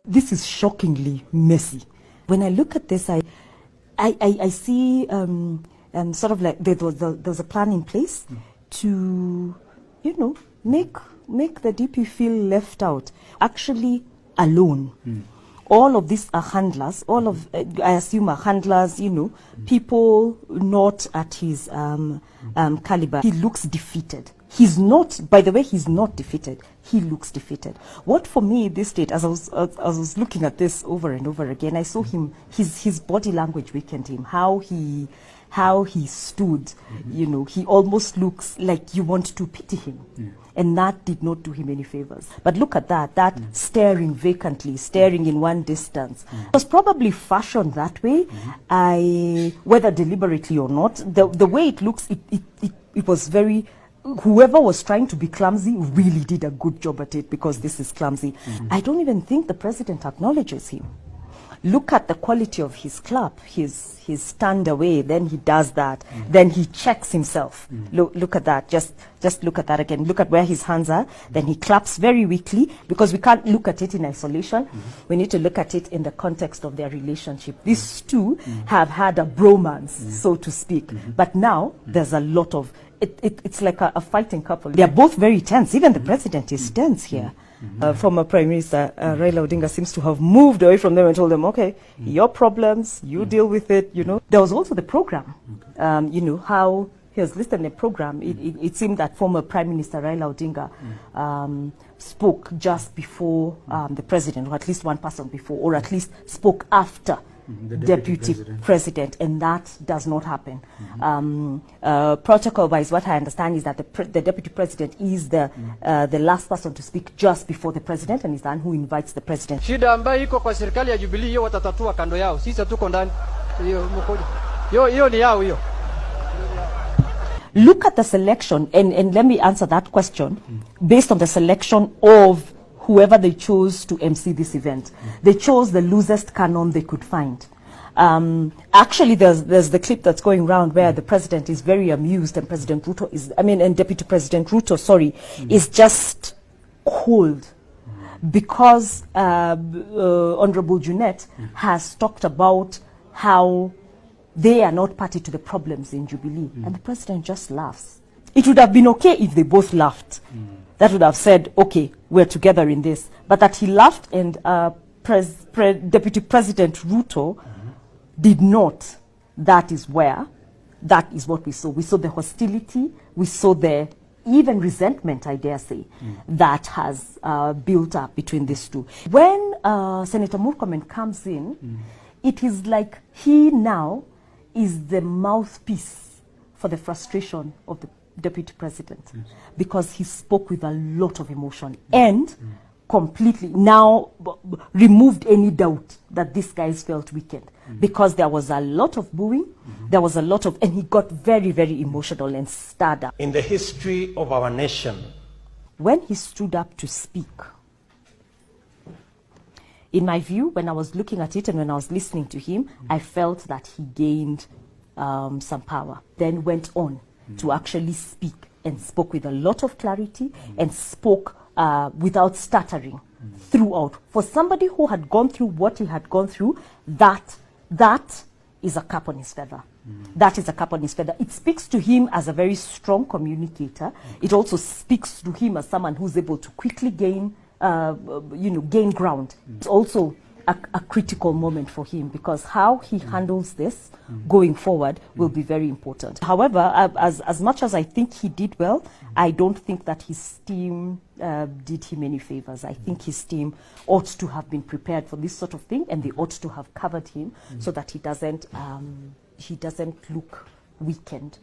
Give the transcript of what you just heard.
This is shockingly messy. When I look at this, I see sort of like there was a plan in place to, make the DP feel left out, actually alone. All of these are handlers, I assume are handlers, people not at his caliber. He looks defeated. He's not, by the way, he's not defeated. He looks defeated. What for me, this state, as I was looking at this over and over again, I saw him, his body language weakened him, how he stood, he almost looks like you want to pity him. And that did not do him any favors. But look at that staring vacantly, staring in one distance. It was probably fashioned that way, whether deliberately or not. The way it looks, it was very, whoever was trying to be clumsy really did a good job at it, because this is clumsy. I don't even think the president acknowledges him. Look at the quality of his clap. He's turned away, then he does that, then he checks himself. Look at that, just look at that again. Look at where his hands are, then he claps very weakly, because we can't look at it in isolation. We need to look at it in the context of their relationship. These two have had a bromance, so to speak, but now there's a lot of, it's like a fighting couple. They're both very tense. Even the president is tense here. Former Prime Minister Raila Odinga seems to have moved away from them and told them, okay, your problems, you deal with it, There was also the program, how he was listed in a program. It seemed that former Prime Minister Raila Odinga spoke just before the president, or at least one person before, or at least spoke after the deputy president, and that does not happen. Protocol-wise, what I understand is that the deputy president is the last person to speak just before the president, and is the one who invites the president. Shida ambayo iko kwa serikali ya Jubilee hiyo watatatua kando yao. Sisi tuko ndani. Hiyo ni yao hiyo. Look at the selection, and let me answer that question based on the selection of whoever they chose to MC this event. They chose the loosest cannon they could find. Actually, there's the clip that's going around where the president is very amused, and President Ruto and Deputy President Ruto, is just cold, because Honorable Junet has talked about how they are not party to the problems in Jubilee, and the president just laughs. It would have been okay if they both laughed. That would have said, okay, we're together in this. But that he laughed, and Deputy President Ruto did not. That is what we saw. We saw the hostility. We saw the even resentment, I dare say, that has built up between these two. When Senator Murkomen comes in, it is like he now is the mouthpiece for the frustration of the deputy president, because he spoke with a lot of emotion and completely now removed any doubt that these guys felt weakened, because there was a lot of booing, there was a lot of, and he got very, very emotional and stirred up. In the history of our nation, when he stood up to speak, in my view, when I was looking at it and when I was listening to him, I felt that he gained some power, then went on to actually speak, and spoke with a lot of clarity, and spoke without stuttering throughout. For somebody who had gone through what he had gone through, that is a cap on his feather. That is a cap on his feather. It speaks to him as a very strong communicator. It also speaks to him as someone who's able to quickly gain ground. It's also a critical moment for him, because how he handles this going forward will be very important. However, as much as I think he did well, I don't think that his team did him any favors. I think his team ought to have been prepared for this sort of thing, and they ought to have covered him so that he doesn't look weakened.